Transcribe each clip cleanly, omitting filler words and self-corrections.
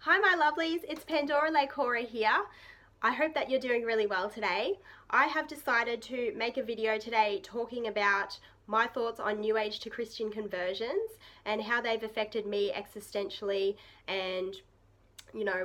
Hi my lovelies, it's Pandora Lakora here. I hope that you're doing really well today. I have decided to make a video today talking about my thoughts on New Age to Christian conversions and how they've affected me existentially, and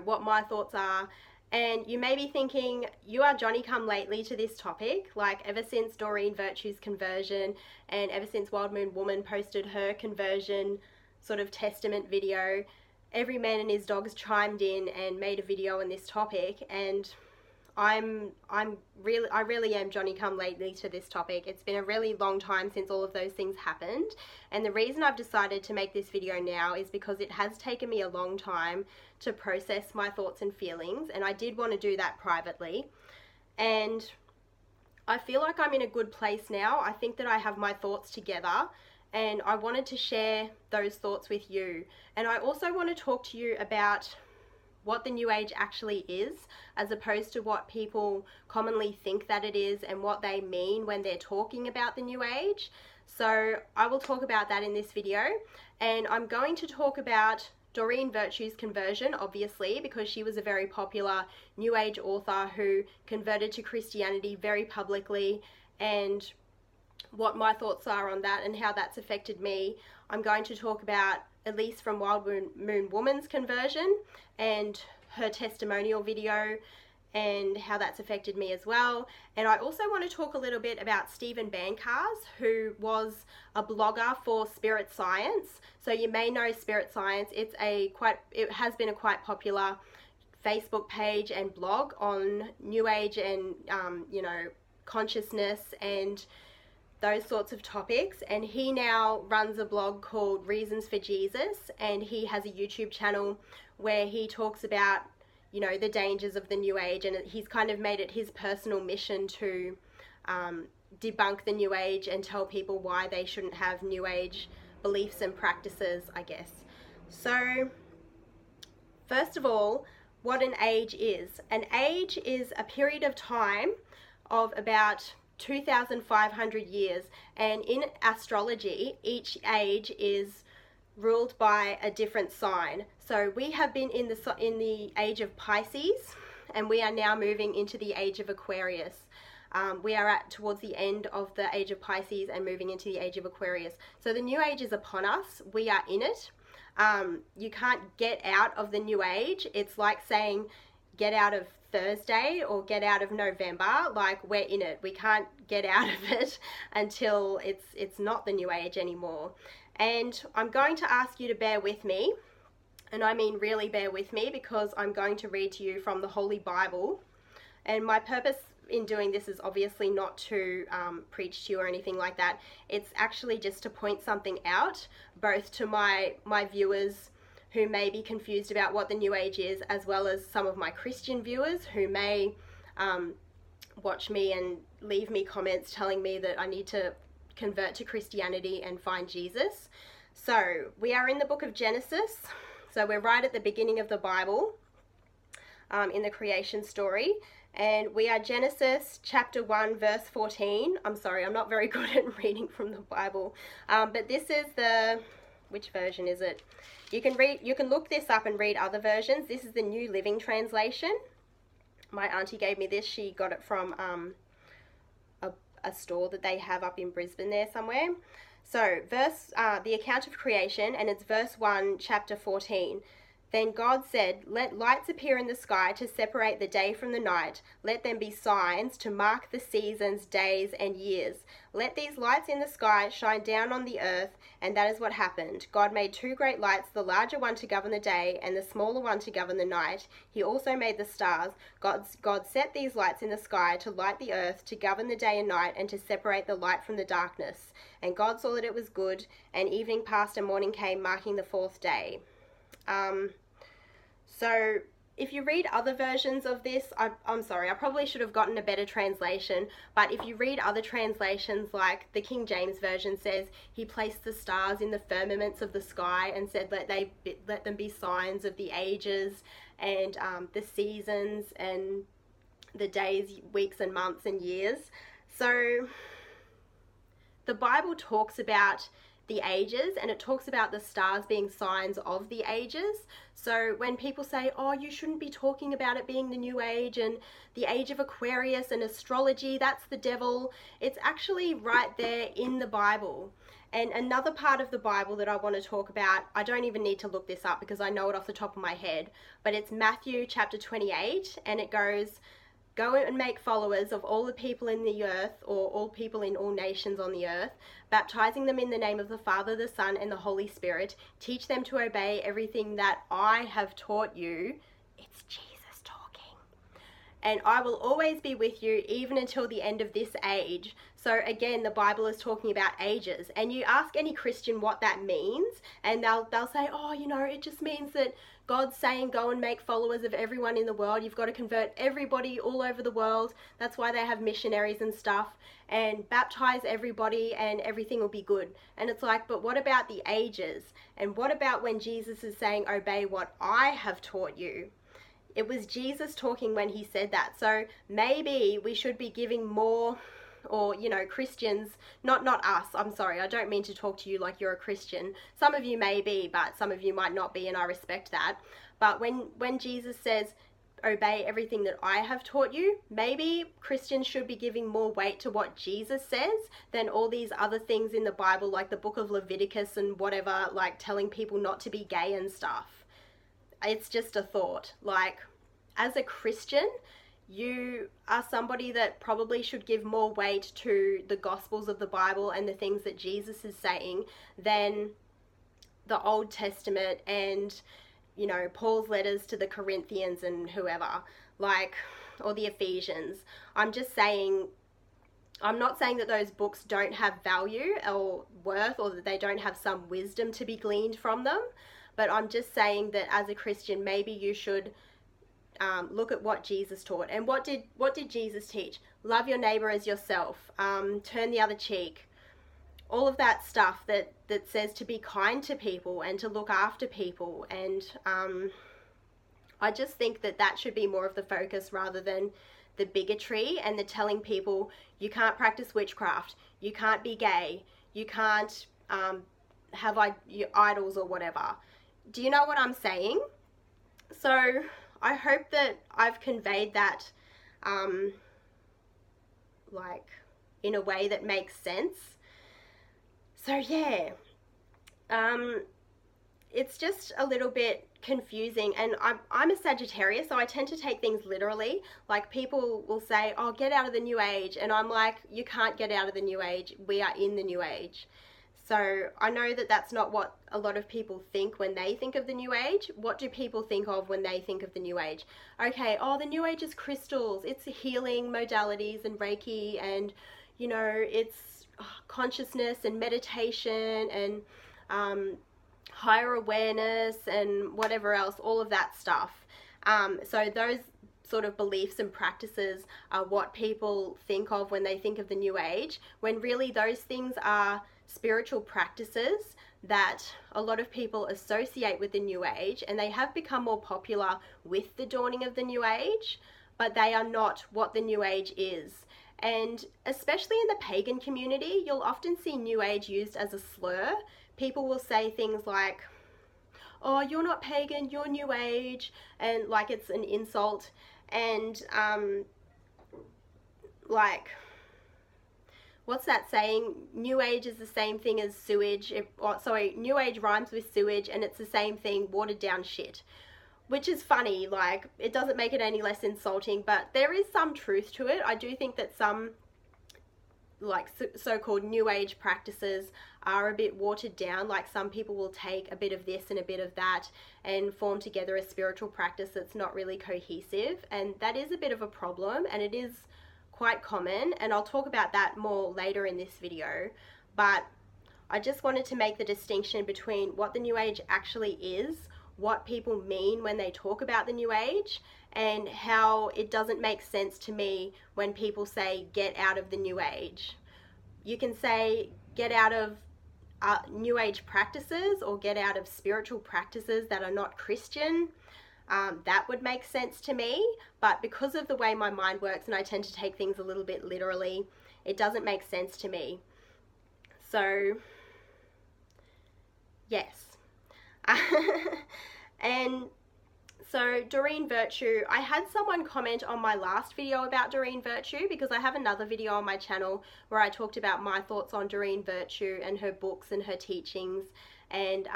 what my thoughts are. And you may be thinking, you are Johnny come lately to this topic, like ever since Doreen Virtue's conversion and ever since Wild Moon Woman posted her conversion sort of testament video, every man and his dogs chimed in and made a video on this topic, and I really am Johnny come lately to this topic. It's been a really long time since all of those things happened, and the reason I've decided to make this video now is because it has taken me a long time to process my thoughts and feelings, and I did want to do that privately, and I feel like I'm in a good place now. I think that I have my thoughts together, and I wanted to share those thoughts with you. And I also want to talk to you about what the New Age actually is, as opposed to what people commonly think that it is and what they mean when they're talking about the New Age. So I will talk about that in this video, and I'm going to talk about Doreen Virtue's conversion, obviously, because she was a very popular New Age author who converted to Christianity very publicly, and what my thoughts are on that and how that's affected me. I'm going to talk about Elise from Wild Moon Woman's conversion and her testimonial video and how that's affected me as well. And I also want to talk a little bit about Stephen Bancars, who was a blogger for Spirit Science. So you may know Spirit Science. It has been a quite popular Facebook page and blog on New Age and consciousness and those sorts of topics. And he now runs a blog called Reasons for Jesus, and he has a YouTube channel where he talks about the dangers of the New Age, and he's kind of made it his personal mission to debunk the New Age and tell people why they shouldn't have New Age beliefs and practices, I guess. So first of all, what an age is. An age is a period of time of about 2,500 years, and in astrology each age is ruled by a different sign. So we have been in the age of Pisces, and we are now moving into the age of Aquarius. We are towards the end of the age of Pisces and moving into the age of Aquarius. So the New Age is upon us. We are in it. You can't get out of the New Age. It's like saying get out of Thursday or get out of November. Like, we're in it. We can't get out of it until it's not the New Age anymore. And I'm going to ask you to bear with me, and I mean really bear with me, because I'm going to read to you from the Holy Bible. And my purpose in doing this is obviously not to preach to you or anything like that. It's actually just to point something out, both to my viewers who may be confused about what the New Age is, as well as some of my Christian viewers who may watch me and leave me comments telling me that I need to convert to Christianity and find Jesus. So we are in the book of Genesis. So we're right at the beginning of the Bible, in the creation story. And we are Genesis chapter 1 verse 14. I'm sorry, I'm not very good at reading from the Bible. But this is which version is it? You can look this up and read other versions. This is the New Living Translation. My auntie gave me this. She got it from a store that they have up in Brisbane there somewhere. So the account of creation, and it's verse 1, chapter 14. Then God said, "Let lights appear in the sky to separate the day from the night. Let them be signs to mark the seasons, days, and years. Let these lights in the sky shine down on the earth." And that is what happened. God made two great lights, the larger one to govern the day and the smaller one to govern the night. He also made the stars. God set these lights in the sky to light the earth, to govern the day and night, and to separate the light from the darkness. And God saw that it was good, and evening passed and morning came, marking the fourth day. So if you read other versions of this, I'm sorry, I probably should have gotten a better translation, but if you read other translations, like the King James Version says he placed the stars in the firmaments of the sky and said let them be signs of the ages and the seasons and the days, weeks and months and years. So the Bible talks about the ages, and it talks about the stars being signs of the ages. So when people say, oh, you shouldn't be talking about it being the new age and the age of Aquarius and astrology, that's the devil, it's actually right there in the Bible. And another part of the Bible that I want to talk about, I don't even need to look this up because I know it off the top of my head, but it's Matthew chapter 28, and it goes, go and make followers of all the people in the earth, or all people in all nations on the earth, baptizing them in the name of the Father, the Son, and the Holy Spirit. Teach them to obey everything that I have taught you. It's Jesus talking. And I will always be with you even until the end of this age. So again, the Bible is talking about ages, and you ask any Christian what that means, and they'll say, oh, you know, it just means that God's saying go and make followers of everyone in the world. You've got to convert everybody all over the world. That's why they have missionaries and stuff, and baptize everybody and everything will be good. And it's like, but what about the ages? And what about when Jesus is saying, obey what I have taught you? It was Jesus talking when he said that. So maybe we should be giving more, or, you know, Christians, not us, I'm sorry, I don't mean to talk to you like you're a Christian. Some of you may be, but some of you might not be, and I respect that. But when Jesus says, obey everything that I have taught you, maybe Christians should be giving more weight to what Jesus says than all these other things in the Bible, like the book of Leviticus and whatever, like telling people not to be gay and stuff. It's just a thought. Like, as a Christian, you are somebody that probably should give more weight to the Gospels of the Bible and the things that Jesus is saying than the Old Testament and, you know, Paul's letters to the Corinthians and whoever, like, or the Ephesians. I'm just saying, I'm not saying that those books don't have value or worth, or that they don't have some wisdom to be gleaned from them, but I'm just saying that as a Christian, maybe you should look at what Jesus taught. And what did Jesus teach? Love your neighbor as yourself. Turn the other cheek. All of that stuff that says to be kind to people and to look after people. And I just think that should be more of the focus rather than the bigotry and the telling people you can't practice witchcraft, you can't be gay, you can't have idols or whatever. Do you know what I'm saying? So I hope that I've conveyed that like in a way that makes sense. So yeah, it's just a little bit confusing, and I'm a Sagittarius, so I tend to take things literally. Like, people will say, oh, get out of the new age, and I'm like, you can't get out of the new age, we are in the new age. So I know that that's not what a lot of people think when they think of the new age. What do people think of when they think of the new age? Okay, oh, the new age is crystals, it's healing modalities and Reiki, and, you know, it's consciousness and meditation and higher awareness and whatever else, all of that stuff. So those sort of beliefs and practices are what people think of when they think of the new age, when really those things are spiritual practices that a lot of people associate with the new age, and they have become more popular with the dawning of the new age, but they are not what the new age is. And especially in the pagan community, you'll often see new age used as a slur. People will say things like, oh, you're not pagan, you're new age, and like it's an insult. And like, what's that saying? New age is the same thing as sewage. New age rhymes with sewage, and it's the same thing, watered down shit. Which is funny, like, it doesn't make it any less insulting, but there is some truth to it. I do think that some, like, so-called new age practices are a bit watered down. Like, some people will take a bit of this and a bit of that and form together a spiritual practice that's not really cohesive, and that is a bit of a problem, and it is quite common, and I'll talk about that more later in this video. But I just wanted to make the distinction between what the new age actually is, what people mean when they talk about the new age, and how it doesn't make sense to me when people say get out of the new age. You can say get out of new age practices, or get out of spiritual practices that are not Christian. That would make sense to me, but because of the way my mind works and I tend to take things a little bit literally, it doesn't make sense to me. So Yes. And so Doreen Virtue, I had someone comment on my last video about Doreen Virtue, because I have another video on my channel where I talked about my thoughts on Doreen Virtue and her books and her teachings, and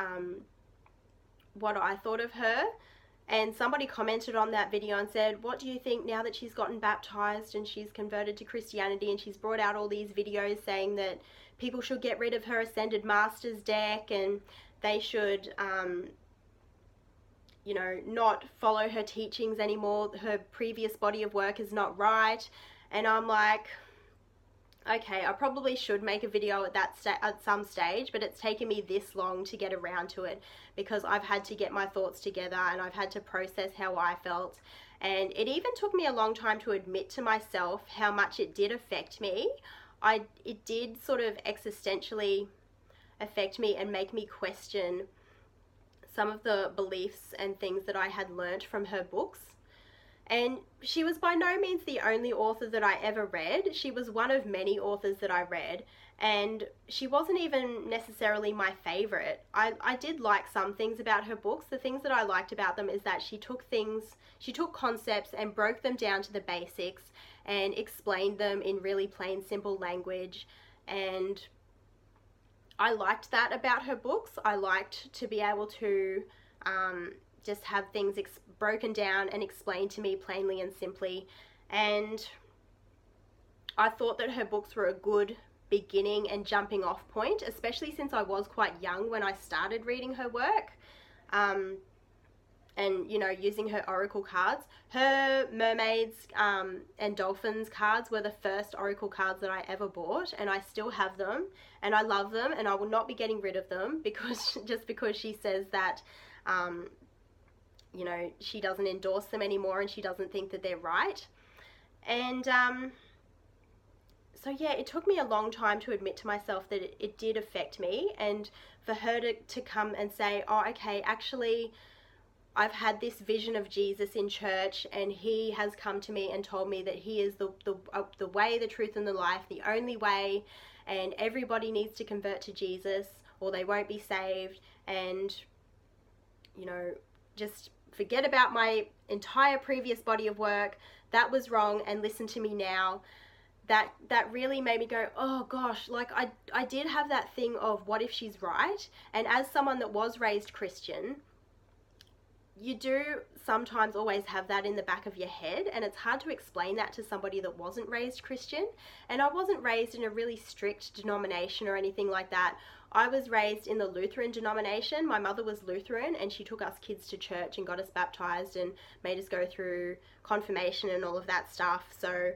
what I thought of her. And somebody commented on that video and said, what do you think now that she's gotten baptized and she's converted to Christianity, and she's brought out all these videos saying that people should get rid of her Ascended Masters deck and they should you know, not follow her teachings anymore, her previous body of work is not right. And I'm like, okay, I probably should make a video at some stage, but it's taken me this long to get around to it, because I've had to get my thoughts together and I've had to process how I felt. And it even took me a long time to admit to myself how much it did affect me. It did sort of existentially affect me and make me question some of the beliefs and things that I had learnt from her books. And she was by no means the only author that I ever read. She was one of many authors that I read, and she wasn't even necessarily my favorite. I did like some things about her books. The things that I liked about them is that she took concepts and broke them down to the basics and explained them in really plain, simple language. And I liked that about her books. I liked to be able to just have things broken down and explained to me plainly and simply. And I thought that her books were a good beginning and jumping off point, especially since I was quite young when I started reading her work. And, you know, using her oracle cards. Her mermaids and dolphins cards were the first oracle cards that I ever bought, and I still have them, and I love them, and I will not be getting rid of them, because just because she says that, you know, she doesn't endorse them anymore and she doesn't think that they're right. And so yeah, it took me a long time to admit to myself that it did affect me, and for her to come and say, oh, okay, actually, I've had this vision of Jesus in church, and he has come to me and told me that he is the way, the truth, and the life, the only way, and everybody needs to convert to Jesus or they won't be saved. And, you know, just forget about my entire previous body of work. That was wrong, and listen to me now. That really made me go, oh gosh, like I did have that thing of, what if she's right? And as someone that was raised Christian, you do sometimes always have that in the back of your head, and it's hard to explain that to somebody that wasn't raised Christian. And I wasn't raised in a really strict denomination or anything like that. I was raised in the Lutheran denomination. My mother was Lutheran, and she took us kids to church and got us baptized and made us go through confirmation and all of that stuff. So,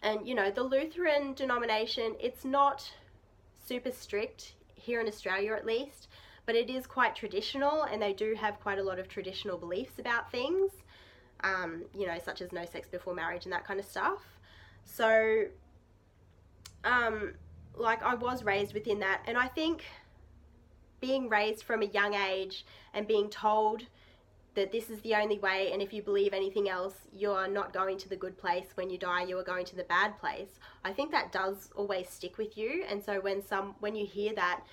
and you know, the Lutheran denomination, it's not super strict here in Australia at least, but it is quite traditional, and they do have quite a lot of traditional beliefs about things, you know, such as no sex before marriage and that kind of stuff. So, like, I was raised within that, and I think being raised from a young age and being told that this is the only way, and if you believe anything else, you're not going to the good place. When you die, you are going to the bad place. I think that does always stick with you. And so when you hear that,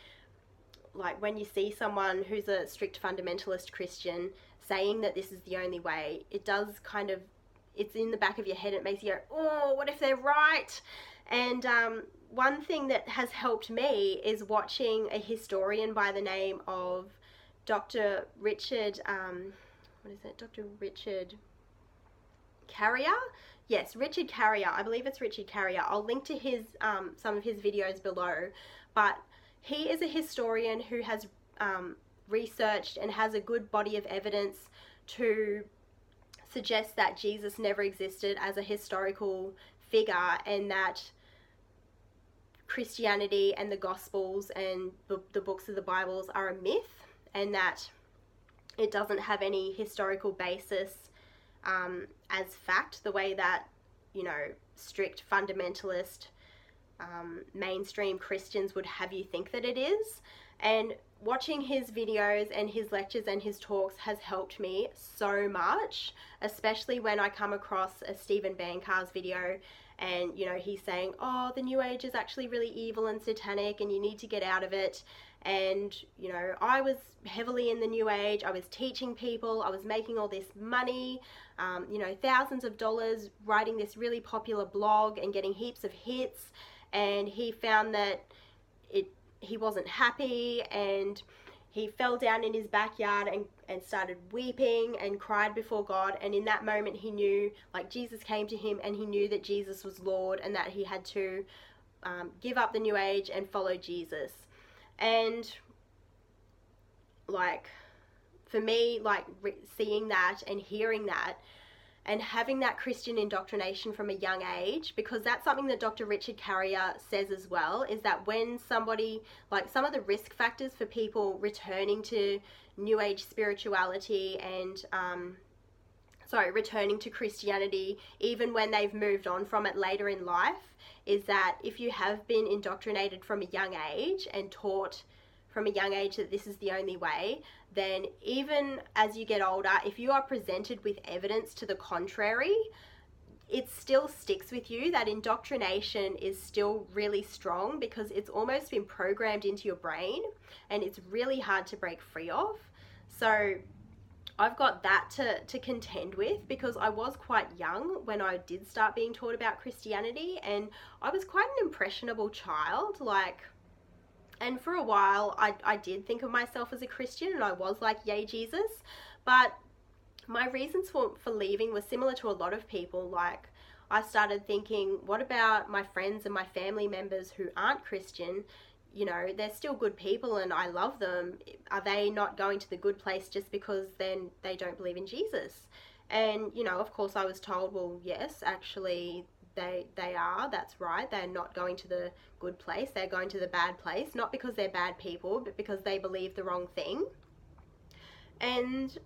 like when you see someone who's a strict fundamentalist Christian saying that this is the only way, it does kind of, it's in the back of your head. It makes you go, oh, what if they're right? And one thing that has helped me is watching a historian by the name of Dr. Richard, Dr. Richard Carrier? Yes, Richard Carrier. I believe it's Richard Carrier. I'll link to his some of his videos below. But he is a historian who has researched and has a good body of evidence to suggest that Jesus never existed as a historical figure, and that Christianity and the Gospels and the books of the Bibles are a myth, and that it doesn't have any historical basis as fact, the way that, you know, strict fundamentalist mainstream Christians would have you think that it is. And watching his videos and his lectures and his talks has helped me so much, especially when I come across a Stephen Bancar's video and, you know, he's saying, oh, the New Age is actually really evil and satanic and you need to get out of it. And, you know, I was heavily in the New Age. I was teaching people. I was making all this money, you know, thousands of dollars, writing this really popular blog and getting heaps of hits. And he found that he wasn't happy, and he fell down in his backyard and started weeping and cried before God. And in that moment, he knew, like, Jesus came to him, and he knew that Jesus was Lord, and that he had to give up the New Age and follow Jesus. And, like, for me, like, seeing that and hearing that and having that Christian indoctrination from a young age, because that's something that Dr. Richard Carrier says as well, is that when somebody, like, some of the risk factors for people returning to New Age spirituality and, returning to Christianity, even when they've moved on from it later in life, is that if you have been indoctrinated from a young age and taught from a young age that this is the only way, then even as you get older, if you are presented with evidence to the contrary, it still sticks with you. That indoctrination is still really strong because it's almost been programmed into your brain, and it's really hard to break free of. So I've got that to contend with, because I was quite young when I did start being taught about Christianity, and I was quite an impressionable child, like, and for a while I did think of myself as a Christian, and I was like, yay Jesus. But my reasons for leaving were similar to a lot of people. Like, I started thinking, what about my friends and my family members who aren't Christian? You know, they're still good people and I love them. Are they not going to the good place just because then they don't believe in Jesus? And, you know, of course I was told, well, yes, actually they are. That's right. They're not going to the good place. They're going to the bad place, not because they're bad people, but because they believe the wrong thing. And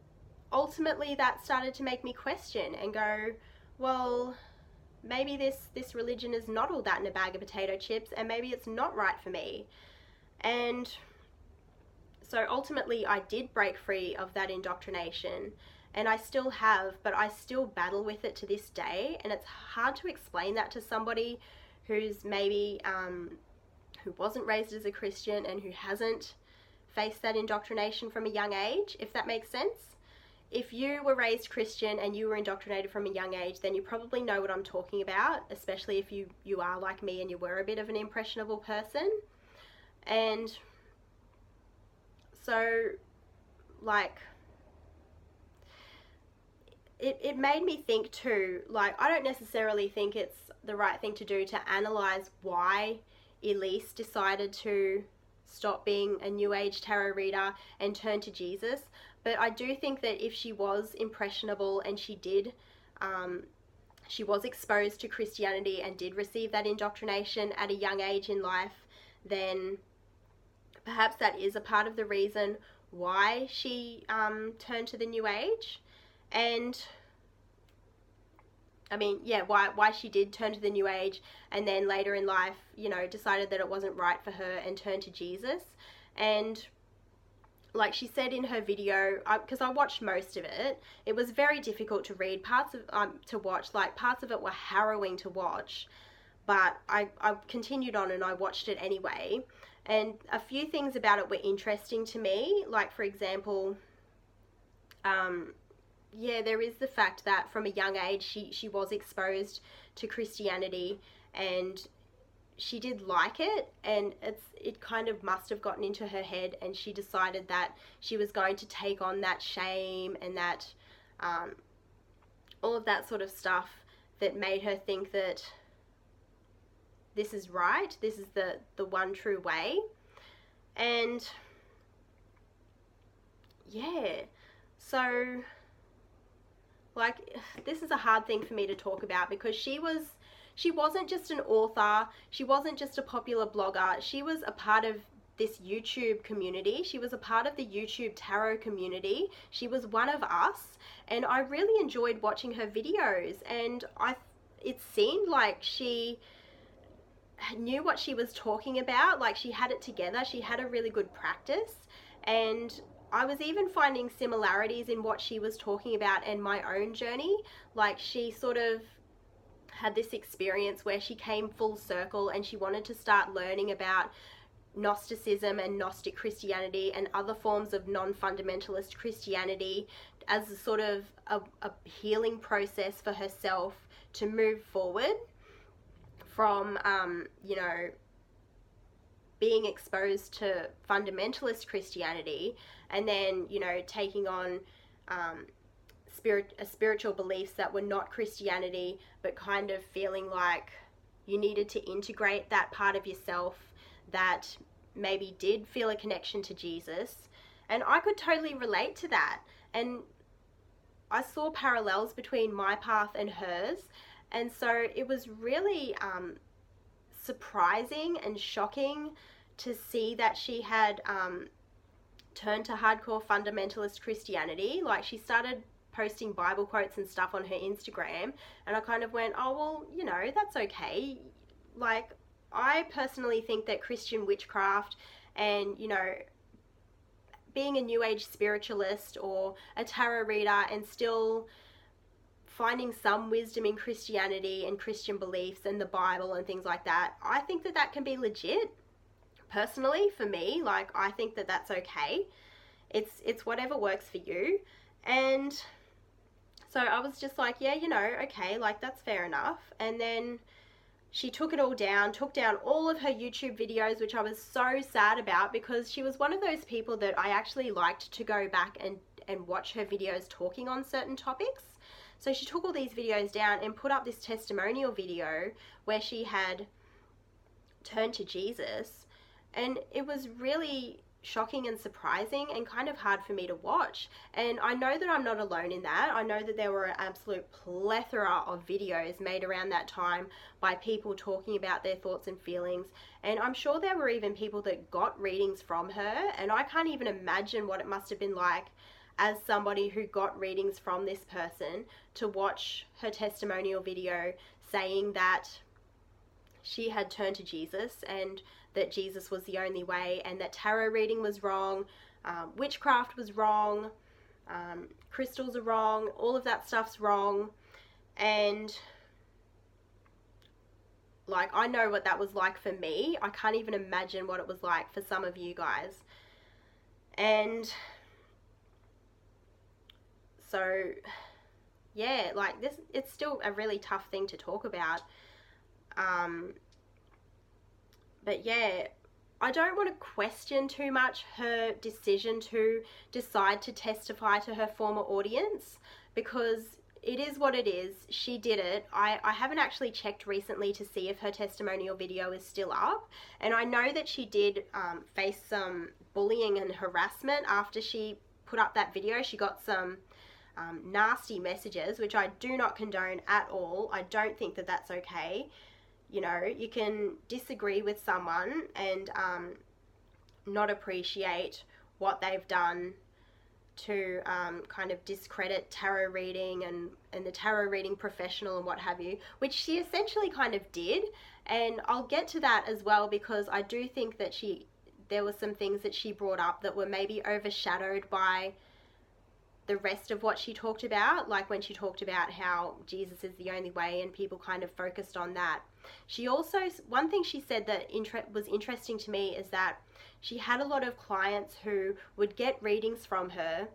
ultimately that started to make me question and go, well, maybe this religion is not all that in a bag of potato chips, and maybe it's not right for me. And so ultimately I did break free of that indoctrination, and I still have, but I still battle with it to this day. And it's hard to explain that to somebody who's maybe who wasn't raised as a Christian and who hasn't faced that indoctrination from a young age, if that makes sense. If you were raised Christian and you were indoctrinated from a young age, then you probably know what I'm talking about, especially if you are like me and you were a bit of an impressionable person. And so, like, it made me think too, like, I don't necessarily think it's the right thing to do to analyze why Elise decided to stop being a New Age tarot reader and turn to Jesus. But I do think that if she was impressionable and she was exposed to Christianity and did receive that indoctrination at a young age in life, then perhaps that is a part of the reason why she turned to the New Age. And I mean, yeah, why she did turn to the New Age, and then later in life, you know, decided that it wasn't right for her and turned to Jesus. And like she said in her video, because I watched most of it, it was very difficult to read, parts of to watch, like parts of it were harrowing to watch, but I continued on and I watched it anyway. And a few things about it were interesting to me, like, for example, yeah, there is the fact that from a young age she was exposed to Christianity and she did like it, and it kind of must have gotten into her head, and she decided that she was going to take on that shame and that all of that sort of stuff that made her think that this is right, this is the one true way. And yeah, so like, this is a hard thing for me to talk about, because she wasn't just an author, she wasn't just a popular blogger, she was a part of this YouTube community, she was a part of the YouTube tarot community, she was one of us, and I really enjoyed watching her videos, and it seemed like she knew what she was talking about, like she had it together, she had a really good practice. And I was even finding similarities in what she was talking about and my own journey. Like, she sort of had this experience where she came full circle and she wanted to start learning about Gnosticism and Gnostic Christianity and other forms of non-fundamentalist Christianity as a sort of a healing process for herself to move forward from, you know, being exposed to fundamentalist Christianity and then, you know, taking on spiritual beliefs that were not Christianity, but kind of feeling like you needed to integrate that part of yourself that maybe did feel a connection to Jesus. And I could totally relate to that. And I saw parallels between my path and hers. And so it was really surprising and shocking to see that she had turned to hardcore fundamentalist Christianity. Like, she started posting Bible quotes and stuff on her Instagram, and I kind of went, oh, well, you know, that's okay. Like, I personally think that Christian witchcraft and, you know, being a New Age spiritualist or a tarot reader and still finding some wisdom in Christianity and Christian beliefs and the Bible and things like that, I think that that can be legit. Personally, for me, like, I think that that's okay. It's whatever works for you. And so I was just like, yeah, you know, okay, like, that's fair enough. And then she took it all down, took down all of her YouTube videos, which I was so sad about, because she was one of those people that I actually liked to go back and watch her videos talking on certain topics. So she took all these videos down and put up this testimonial video where she had turned to Jesus. And it was really shocking and surprising and kind of hard for me to watch. And I know that I'm not alone in that. I know that there were an absolute plethora of videos made around that time by people talking about their thoughts and feelings. And I'm sure there were even people that got readings from her. And I can't even imagine what it must have been like as somebody who got readings from this person to watch her testimonial video saying that she had turned to Jesus and that Jesus was the only way, and that tarot reading was wrong, witchcraft was wrong, crystals are wrong, all of that stuff's wrong. And like, I know what that was like for me. I can't even imagine what it was like for some of you guys. And so yeah, like, this, it's still a really tough thing to talk about. But yeah, I don't want to question too much her decision to decide to testify to her former audience, because it is what it is. She did it. I haven't actually checked recently to see if her testimonial video is still up. And I know that she did face some bullying and harassment after she put up that video. She got some nasty messages, which I do not condone at all. I don't think that that's okay. You know, you can disagree with someone and not appreciate what they've done to kind of discredit tarot reading and the tarot reading professional and what have you, which she essentially kind of did. And I'll get to that as well, because I do think that there were some things that she brought up that were maybe overshadowed by the rest of what she talked about, like when she talked about how Jesus is the only way and people kind of focused on that. She also, one thing she said that was interesting to me is that she had a lot of clients who would get readings from her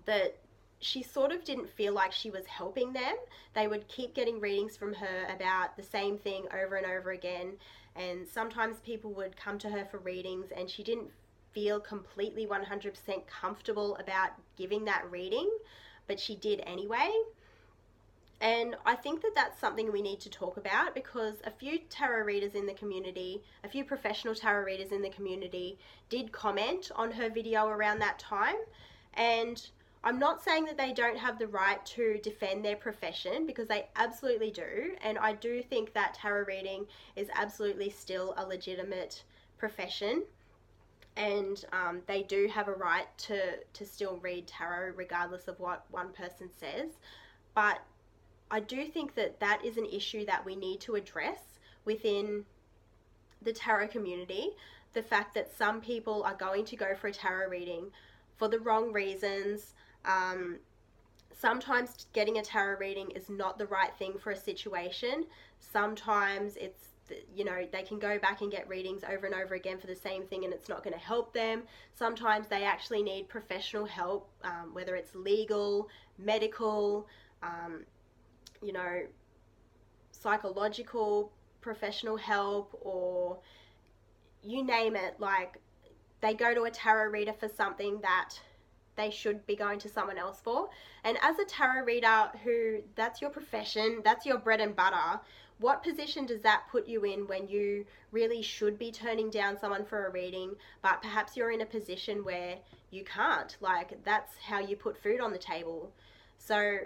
that she sort of didn't feel like she was helping them. They would keep getting readings from her about the same thing over and over again. And sometimes people would come to her for readings and she didn't feel completely 100% comfortable about giving that reading, but she did anyway. And I think that that's something we need to talk about, because a few tarot readers in the community, a few professional tarot readers in the community did comment on her video around that time. And I'm not saying that they don't have the right to defend their profession, because they absolutely do. And I do think that tarot reading is absolutely still a legitimate profession. And they do have a right to still read tarot regardless of what one person says. But I do think that that is an issue that we need to address within the tarot community. The fact that some people are going to go for a tarot reading for the wrong reasons. Sometimes getting a tarot reading is not the right thing for a situation. Sometimes it's you know, they can go back and get readings over and over again for the same thing and it's not going to help them. Sometimes they actually need professional help, whether it's legal, medical, you know, psychological professional help, or you name it. Like, they go to a tarot reader for something that they should be going to someone else for. And as a tarot reader, who, that's your profession, that's your bread and butter, what position does that put you in when you really should be turning down someone for a reading, but perhaps you're in a position where you can't? Like, that's how you put food on the table. So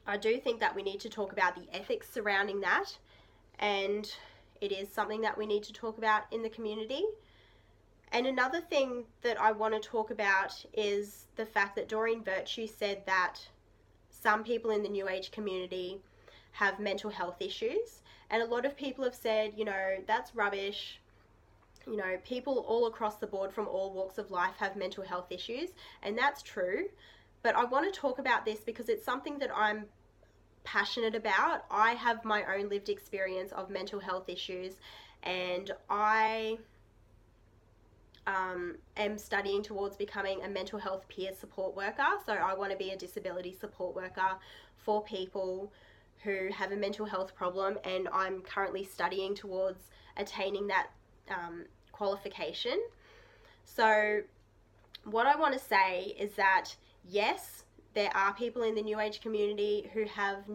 I do think that we need to talk about the ethics surrounding that, and it is something that we need to talk about in the community. And another thing that I want to talk about is the fact that Doreen Virtue said that some people in the New Age community have mental health issues. And a lot of people have said, you know, that's rubbish. You know, people all across the board from all walks of life have mental health issues. And that's true. But I want to talk about this because it's something that I'm passionate about. I have my own lived experience of mental health issues, and I am studying towards becoming a mental health peer support worker. So I want to be a disability support worker for people who have a mental health problem, and I'm currently studying towards attaining that qualification. So what I want to say is that yes, there are people in the New Age community who have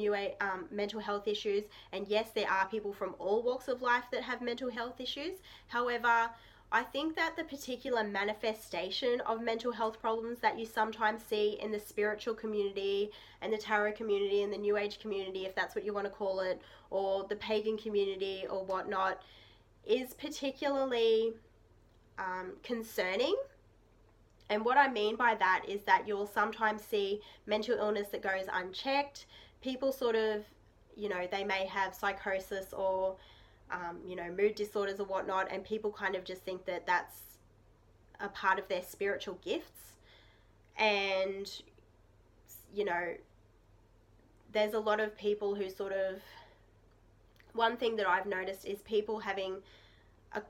mental health issues, and yes, there are people from all walks of life that have mental health issues. However, I think that the particular manifestation of mental health problems that you sometimes see in the spiritual community and the tarot community and the New Age community, if that's what you want to call it, or the pagan community or whatnot, is particularly concerning. And what I mean by that is that you'll sometimes see mental illness that goes unchecked. People sort of, you know, they may have psychosis or you know, mood disorders or whatnot, and people kind of just think that that's a part of their spiritual gifts. And, you know, there's a lot of people who sort of, one thing that I've noticed is people having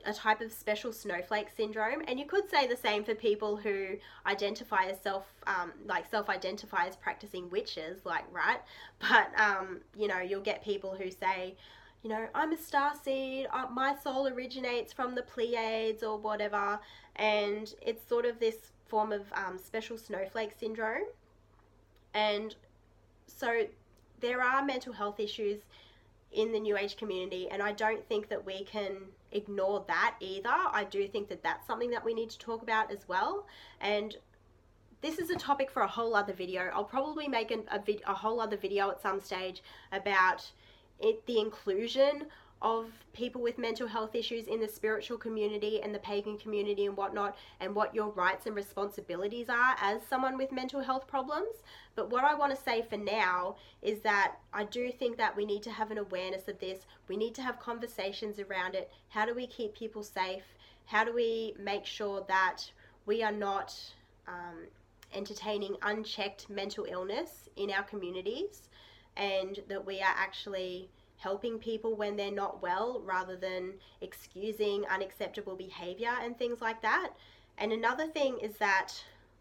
a type of special snowflake syndrome, and you could say the same for people who identify as self-identify as practicing witches, like, right? But, you know, you'll get people who say, you know, I'm a starseed, my soul originates from the Pleiades or whatever, and it's sort of this form of special snowflake syndrome. And so there are mental health issues in the New Age community, and I don't think that we can ignore that either. I do think that that's something that we need to talk about as well, and this is a topic for a whole other video. I'll probably make a whole other video at some stage about the inclusion of people with mental health issues in the spiritual community and the pagan community and whatnot, and what your rights and responsibilities are as someone with mental health problems. But what I want to say for now is that I do think that we need to have an awareness of this. We need to have conversations around it. How do we keep people safe? How do we make sure that we are not entertaining unchecked mental illness in our communities, and that we are actually helping people when they're not well, rather than excusing unacceptable behavior and things like that. And another thing is that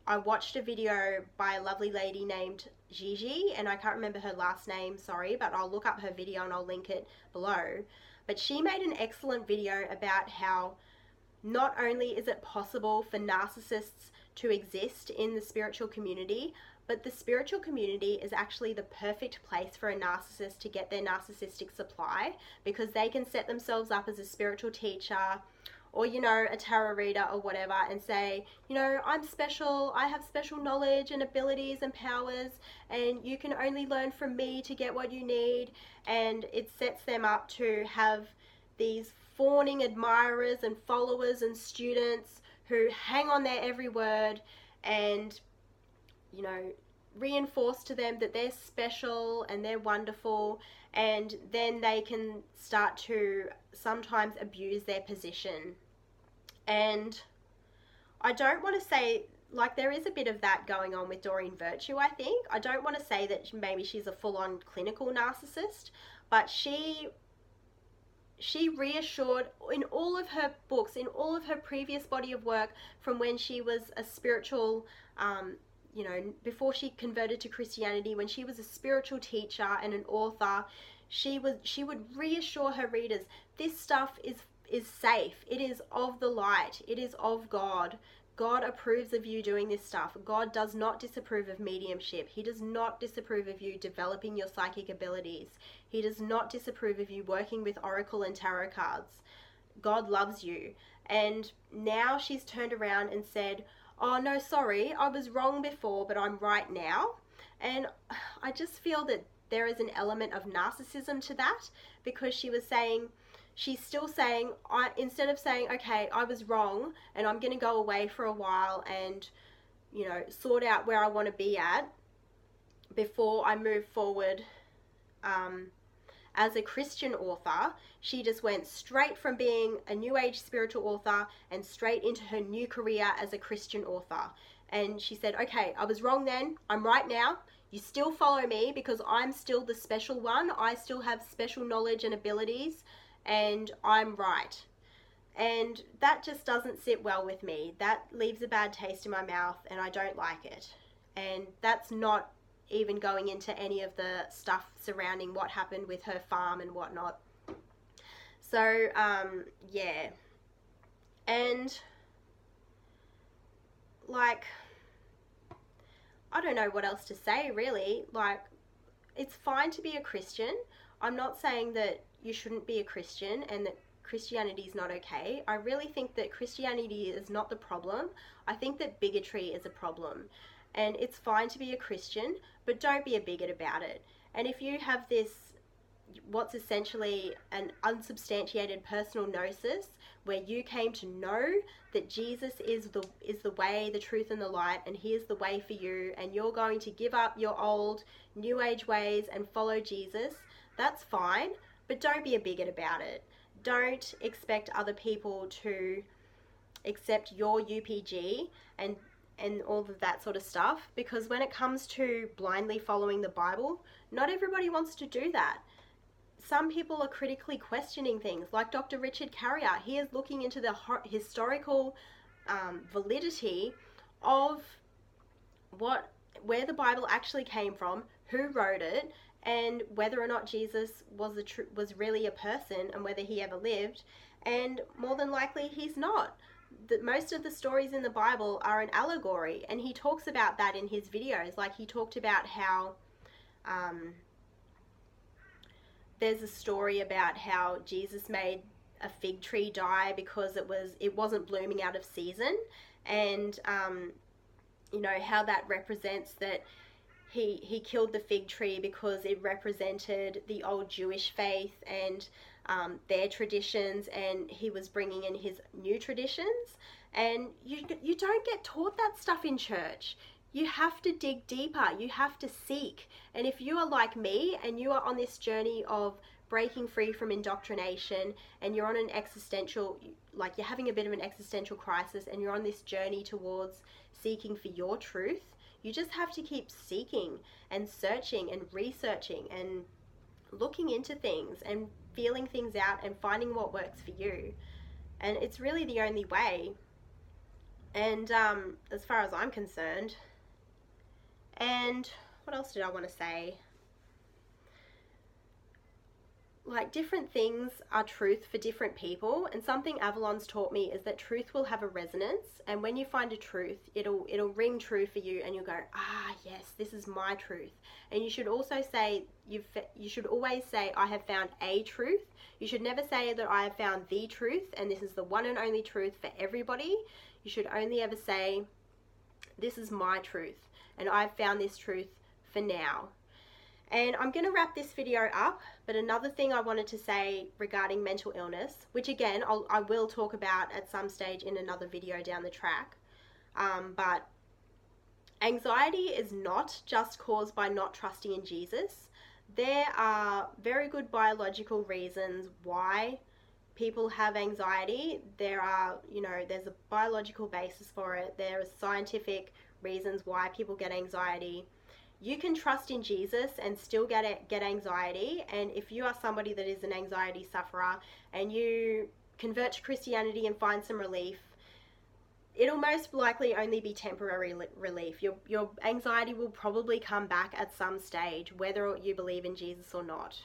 I watched a video by a lovely lady named Gigi, and I can't remember her last name, sorry, but I'll look up her video and I'll link it below. But she made an excellent video about how not only is it possible for narcissists to exist in the spiritual community, but the spiritual community is actually the perfect place for a narcissist to get their narcissistic supply, because they can set themselves up as a spiritual teacher or, you know, a tarot reader or whatever, and say, you know, I'm special, I have special knowledge and abilities and powers, and you can only learn from me to get what you need. And it sets them up to have these fawning admirers and followers and students who hang on their every word and, you know, reinforce to them that they're special and they're wonderful, and then they can start to sometimes abuse their position. And I don't want to say, like, there is a bit of that going on with Doreen Virtue, I think. I don't want to say that maybe she's a full-on clinical narcissist, but she she reassured in all of her books, in all of her previous body of work, from when she was a spiritual, you know, before she converted to Christianity, when she was a spiritual teacher and an author, she would reassure her readers, this stuff is safe. It is of the light. It is of God. God approves of you doing this stuff. God does not disapprove of mediumship. He does not disapprove of you developing your psychic abilities. He does not disapprove of you working with oracle and tarot cards. God loves you. And now she's turned around and said, oh no, sorry, I was wrong before, but I'm right now. And I just feel that there is an element of narcissism to that, because she's still saying, instead of saying, okay, I was wrong and I'm going to go away for a while and, you know, sort out where I want to be at before I move forward as a Christian author, she just went straight from being a New Age spiritual author and straight into her new career as a Christian author. And she said, okay, I was wrong then, I'm right now. You still follow me because I'm still the special one. I still have special knowledge and abilities, and I'm right. And that just doesn't sit well with me. That leaves a bad taste in my mouth, and I don't like it. And that's not even going into any of the stuff surrounding what happened with her farm and whatnot. So, yeah. And, like, I don't know what else to say, really. Like, it's fine to be a Christian. I'm not saying that you shouldn't be a Christian and that Christianity is not okay. I really think that Christianity is not the problem. I think that bigotry is a problem. And it's fine to be a Christian, but don't be a bigot about it. And if you have this, what's essentially an unsubstantiated personal gnosis, where you came to know that Jesus is the way, the truth, and the light, and he is the way for you, and you're going to give up your old New Age ways and follow Jesus, that's fine, but don't be a bigot about it. Don't expect other people to accept your UPG and all of that sort of stuff, because when it comes to blindly following the Bible, not everybody wants to do that. Some people are critically questioning things, like Dr. Richard Carrier. He is looking into the historical validity of where the Bible actually came from, who wrote it, and whether or not Jesus was really a person and whether he ever lived. And more than likely, he's not. Most of the stories in the Bible are an allegory, and he talks about that in his videos. Like, he talked about how there's a story about how Jesus made a fig tree die because it wasn't blooming out of season, and you know, how that represents that he killed the fig tree because it represented the old Jewish faith and their traditions, and he was bringing in his new traditions. And you don't get taught that stuff in church. You have to dig deeper. You have to seek. And if you are like me and you are on this journey of breaking free from indoctrination, and you're on an existential, like you're having a bit of an existential crisis, and you're on this journey towards seeking for your truth, you just have to keep seeking and searching and researching and looking into things and feeling things out and finding what works for you. And it's really the only way. And as far as I'm concerned, and what else did I want to say? Like, different things are truth for different people, and something Avalon's taught me is that truth will have a resonance, and when you find a truth, it'll ring true for you, and you'll go, ah, yes, this is my truth. And you should also say, you should always say, I have found a truth. You should never say that I have found the truth, and this is the one and only truth for everybody. You should only ever say, this is my truth, and I've found this truth for now. And I'm going to wrap this video up, but another thing I wanted to say regarding mental illness, which again, I will talk about at some stage in another video down the track, but anxiety is not just caused by not trusting in Jesus. There are very good biological reasons why people have anxiety. There are, there's a biological basis for it. There are scientific reasons why people get anxiety. You can trust in Jesus and still get anxiety. And if you are somebody that is an anxiety sufferer and you convert to Christianity and find some relief, it'll most likely only be temporary relief. Your anxiety will probably come back at some stage, whether you believe in Jesus or not.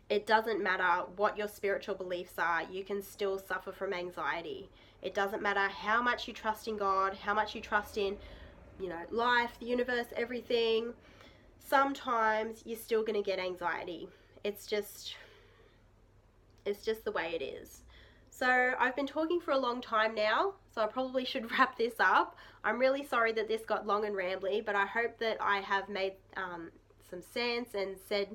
It doesn't matter what your spiritual beliefs are, you can still suffer from anxiety. It doesn't matter how much you trust in God, how much you trust in, life, the universe, everything. Sometimes you're still going to get anxiety. It's just the way it is. So I've been talking for a long time now, so I probably should wrap this up. I'm really sorry that this got long and rambly, but I hope that I have made some sense and said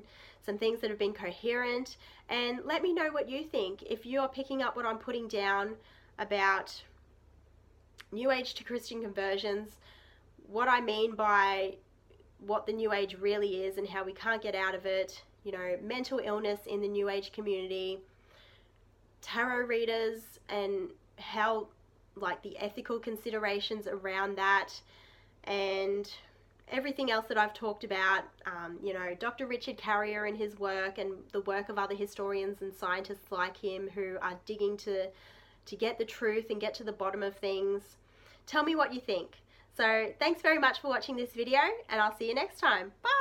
some things that have been coherent. And let me know what you think. If you're picking up what I'm putting down about New Age to Christian conversions, what I mean by what the New Age really is and how we can't get out of it, mental illness in the New Age community, tarot readers and how, the ethical considerations around that, and everything else that I've talked about, Dr. Richard Carrier and his work and the work of other historians and scientists like him who are digging to get the truth and get to the bottom of things. Tell me what you think. So thanks very much for watching this video, and I'll see you next time. Bye!